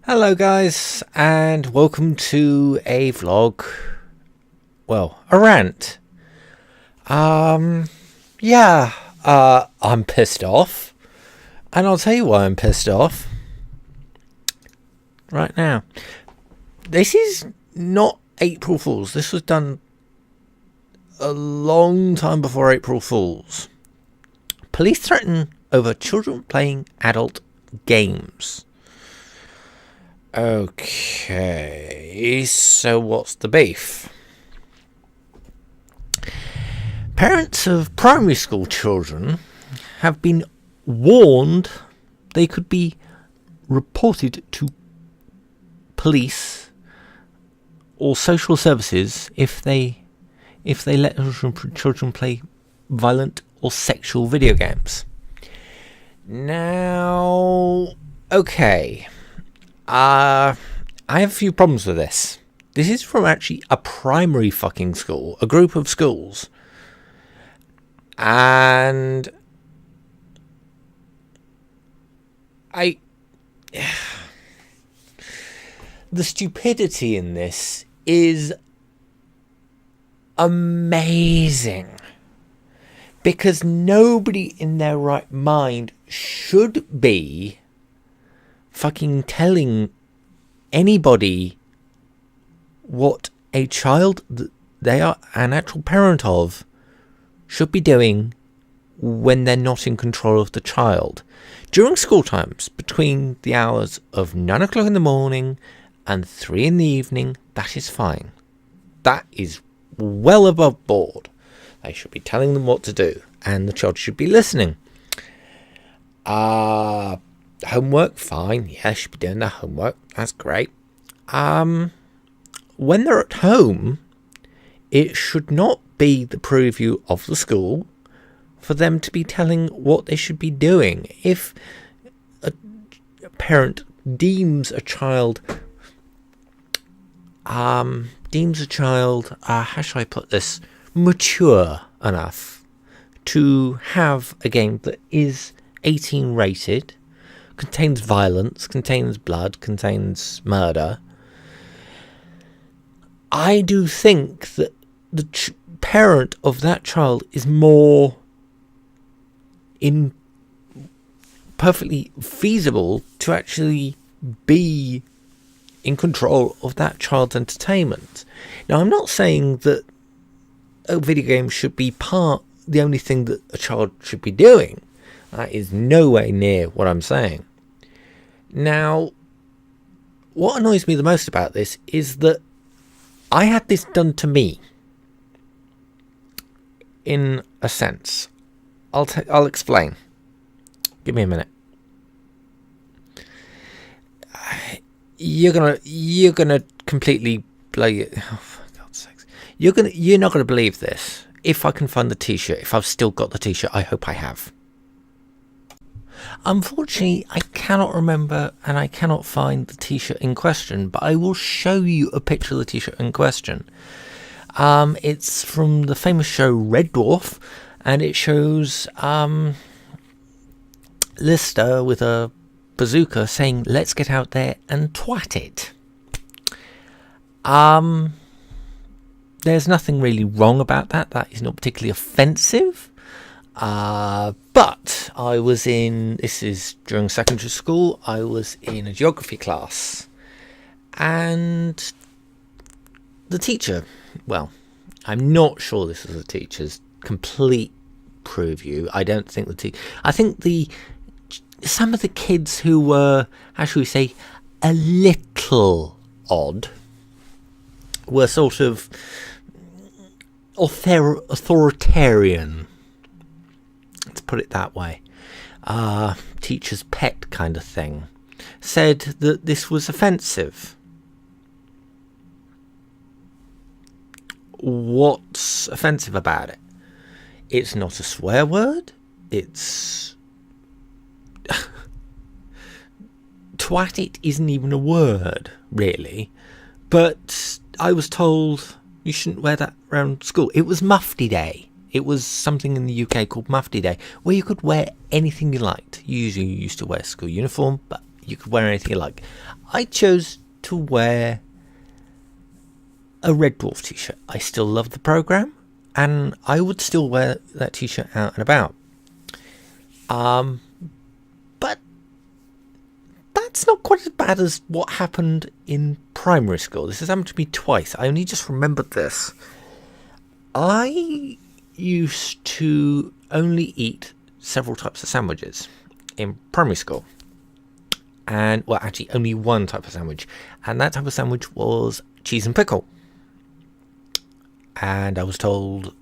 Hello guys, and welcome to a vlog. Well, a rant. I'm pissed off. And I'll tell you why I'm pissed off. Right now. This is not April Fool's. This was done a long time before April Fool's. Police threaten over children playing adult games. Okay, so what's the beef? Parents of primary school children have been warned they could be reported to police or social services if they let children play violent or sexual video games. Now, okay. I have a few problems with this. This is from actually a primary fucking school, a group of schools. And the stupidity in this is amazing. Because nobody in their right mind should be fucking telling anybody what a child that they are an actual parent of should be doing when they're not in control of the child. During school times, between the hours of 9 o'clock in the morning and 3 in the evening, that is fine. That is well above board. They should be telling them what to do, and the child should be listening. Homework, fine. Yeah, should be doing their homework. That's great. When they're at home, it should not be the purview of the school for them to be telling what they should be doing. If a parent deems a child, how shall I put this, mature enough to have a game that is 18 rated, contains violence, contains blood, contains murder, I do think that the parent of that child is more perfectly feasible to actually be in control of that child's entertainment. Now, I'm not saying that a video game should be the only thing that a child should be doing. That is nowhere near what I'm saying. Now, what annoys me the most about this is that I had this done to me. In a sense. I'll explain. Give me a minute. You're gonna completely blow you. Oh, for God's sakes! You're not gonna believe this. If I can find the T-shirt, if I've still got the T-shirt, I hope I have. Unfortunately, I cannot remember and I cannot find the T-shirt in question, but I will show you a picture of the T-shirt in question. It's from the famous show Red Dwarf, and it shows Lister with a bazooka saying, "Let's get out there and twat it." There's nothing really wrong about that. That is not particularly offensive. But I was this is during secondary school, I was in a geography class, and the teacher, well, I'm not sure this was the teacher's complete preview. I don't think I think some of the kids who were, how should we say, a little odd were sort of authoritarian. Let's put it that way. Teacher's pet kind of thing. Said that this was offensive. What's offensive about it? It's not a swear word. It's... twat it isn't even a word, really. But I was told you shouldn't wear that around school. It was Mufti Day. It was something in the UK called Mufti Day, where you could wear anything you liked. You usually used to wear school uniform, but You could wear anything you like. I chose to wear a Red Dwarf t-shirt. I still love the program, and I would still wear that t-shirt out and about. But that's not quite as bad as what happened in primary school. This has happened to me twice. I only just remembered this. I used to only eat several types of sandwiches in primary school. And, well, actually, only one type of sandwich. And that type of sandwich was cheese and pickle. And I was told,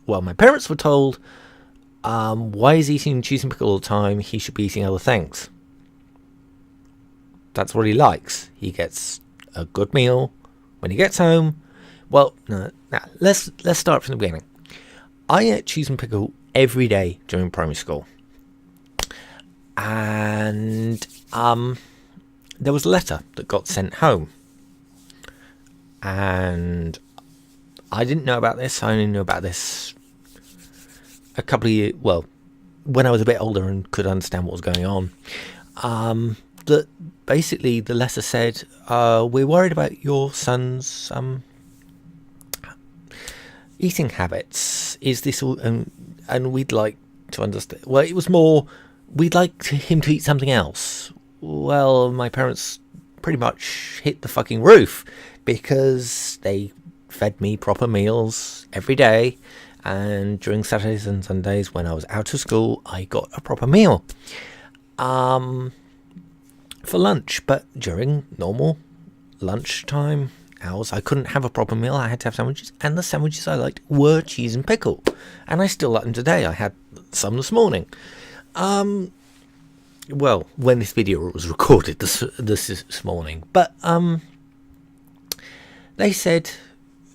well, my parents were told, why is he eating cheese and pickle all the time? He should be eating other things. That's what he likes. He gets a good meal when he gets home. Well, no, let's start from the beginning. I ate cheese and pickle every day during primary school. And there was a letter that got sent home. And I didn't know about this. I only knew about this a couple of years, well, when I was a bit older and could understand what was going on. That basically the letter said, we're worried about your son's eating habits. Is this all? And we'd like to understand. Well, it was more, we'd like him to eat something else. Well, my parents pretty much hit the fucking roof because they fed me proper meals every day. And during Saturdays and Sundays when I was out of school, I got a proper meal for lunch. But during normal lunchtime hours, I couldn't have a proper meal. I had to have sandwiches, and the sandwiches I liked were cheese and pickle, and I still like them today. I had some this morning. Well, when this video was recorded this morning, but they said,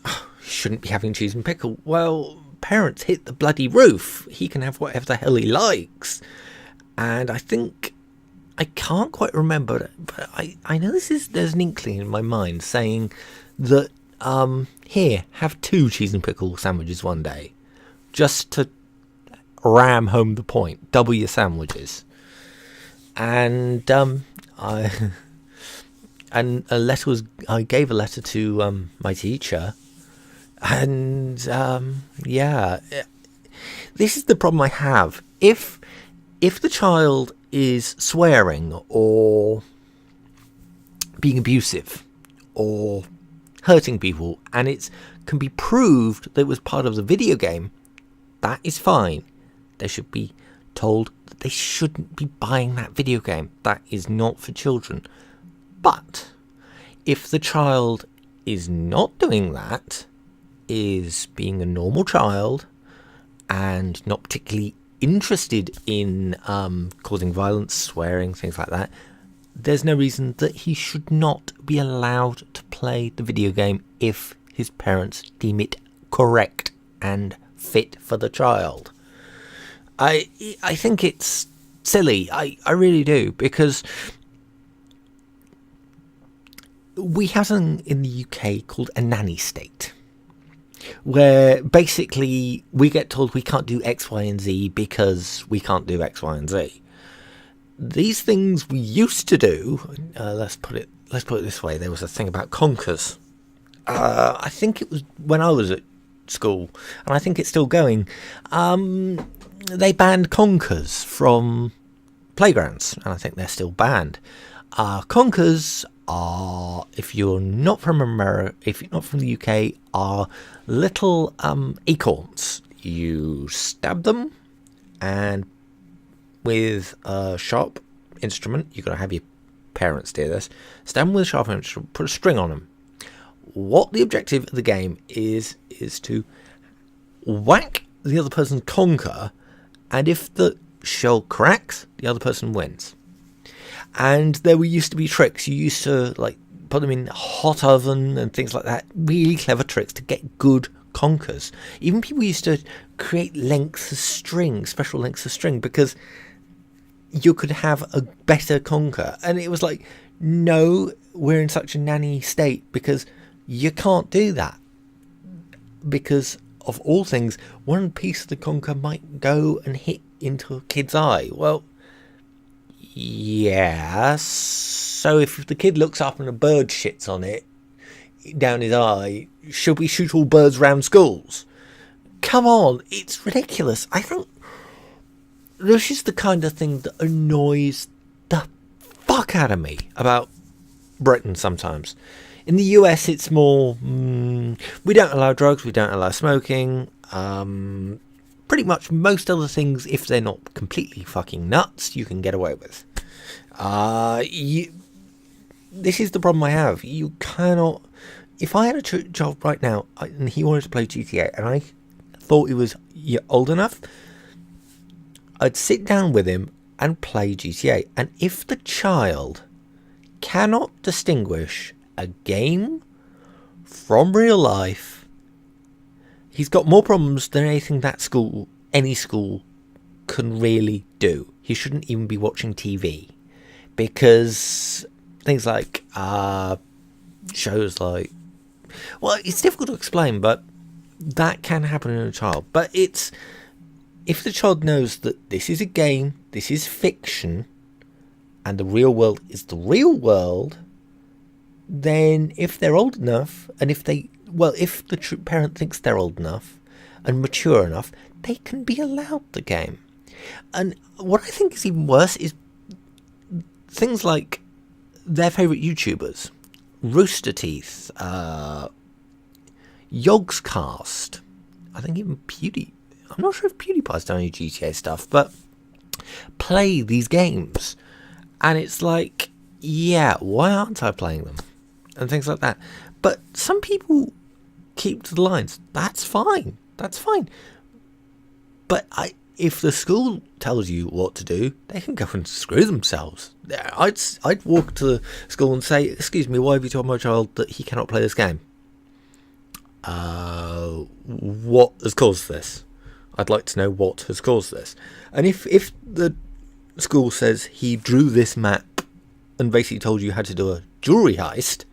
oh, you shouldn't be having cheese and pickle. Well, parents hit the bloody roof. He can have whatever the hell he likes. And I think, I can't quite remember, but I know there's an inkling in my mind saying that, here, have 2 cheese and pickle sandwiches one day, just to ram home the point, double your sandwiches. And I gave a letter to my teacher, and yeah, this is the problem I have. If the child is swearing or being abusive or hurting people, and it can be proved that it was part of the video game, that is fine. They should be told that they shouldn't be buying that video game. That is not for children. But if the child is not doing that, is being a normal child and not particularly interested in causing violence, swearing, things like that, there's no reason that he should not be allowed to play the video game if his parents deem it correct and fit for the child. I think it's silly. I really do, because we have something in the UK called a Nanny State, where basically we get told we can't do X, Y, and Z because we can't do X, Y, and Z. These things we used to do. Let's put it this way. There was a thing about conkers. I think it was when I was at school, and I think it's still going. They banned conkers from playgrounds, and I think they're still banned. Conkers are, if you're not from America, if you're not from the UK, are little acorns. You stab them, and with a sharp instrument, you've got to have your parents do this. Stab them with a sharp instrument, put a string on them. What the objective of the game is to whack the other person's conker, and if the shell cracks, the other person wins. And there used to be tricks. You used to like put them in a hot oven and things like that. Really clever tricks to get good conkers. Even people used to create lengths of string, special lengths of string, because you could have a better conker. And it was like, no, we're in such a nanny state because you can't do that. Because of all things, one piece of the conker might go and hit into a kid's eye. Well, Yeah, so if the kid looks up and a bird shits on it down his eye, should we shoot all birds round schools? Come on, it's ridiculous. I think this is the kind of thing that annoys the fuck out of me about Britain sometimes. In the US, it's more, we don't allow drugs, we don't allow smoking. Pretty much most other things, if they're not completely fucking nuts, you can get away with. This is the problem I have. You cannot... If I had a child right now, and he wanted to play GTA, and I thought he was old enough, I'd sit down with him and play GTA. And if the child cannot distinguish a game from real life, he's got more problems than anything that any school can really do. He shouldn't even be watching TV, because things like shows like, well, it's difficult to explain, but that can happen in a child. But it's, if the child knows that this is a game, this is fiction, and the real world is the real world, then if they're old enough, and if the parent thinks they're old enough and mature enough, they can be allowed the game. And what I think is even worse is things like their favourite YouTubers, Rooster Teeth, Yogscast, I think even I'm not sure if PewDiePie's done any GTA stuff, but play these games. And it's like, yeah, why aren't I playing them? And things like that. But some people keep to the lines. That's fine. That's fine. But if the school tells you what to do, they can go and screw themselves. I'd walk to the school and say, excuse me, why have you told my child that he cannot play this game? What has caused this? I'd like to know what has caused this. And if the school says he drew this map and basically told you how to do a jewelry heist,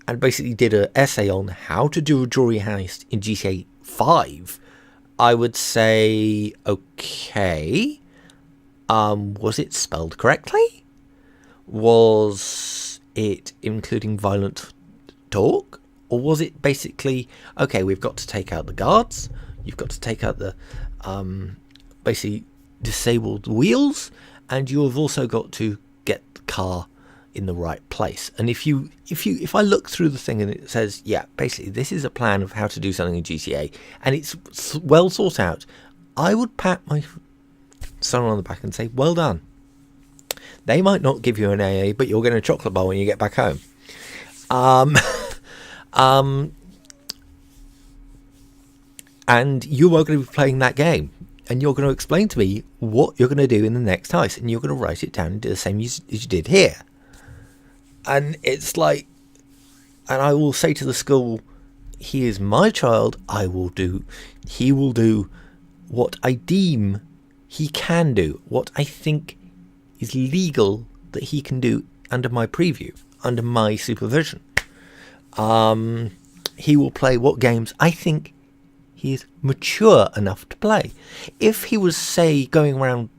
and basically did an essay on how to do a jewelry heist in GTA 5, I would say, okay, was it spelled correctly? Was it including violent talk? Or was it basically, okay, we've got to take out the guards, you've got to take out the, basically disabled wheels, and you have also got to get the car in the right place. And if I look through the thing and it says, yeah, basically this is a plan of how to do something in GTA, and it's well thought out, I would pat my son on the back and say, well done. They might not give you an AA, but you're getting a chocolate bar when you get back home. And you are going to be playing that game, and you're going to explain to me what you're going to do in the next heist, and you're going to write it down and do the same as you did here. And it's like, and I will say to the school, he is my child, he will do what I deem he can do, what I think is legal that he can do under my preview, under my supervision. He will play what games I think he is mature enough to play. If he was, say, going around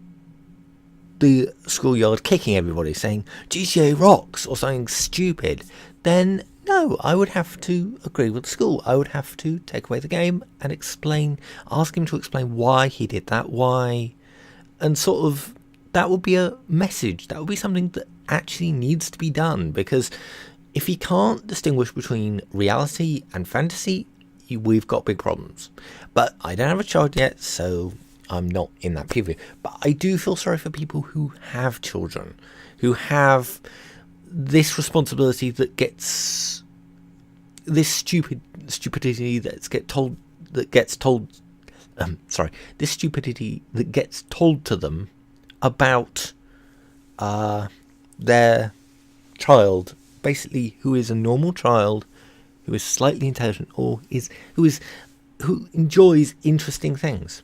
the schoolyard kicking everybody, saying GTA rocks or something stupid, then no, I would have to agree with the school. I would have to take away the game and ask him to explain why he did that, and sort of, that would be a message. That would be something that actually needs to be done, because if he can't distinguish between reality and fantasy, we've got big problems. But I don't have a child yet, so I'm not in that preview. But I do feel sorry for people who have children, who have this responsibility that gets this stupidity this stupidity that gets told to them about their child, basically, who is a normal child, who is slightly intelligent, or who enjoys interesting things.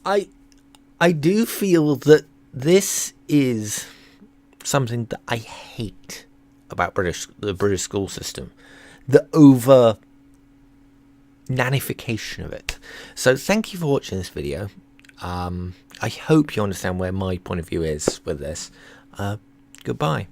I do feel that this is something that I hate about the British school system, the over nannification of it. So thank you for watching this video. I hope you understand where my point of view is with this. Goodbye.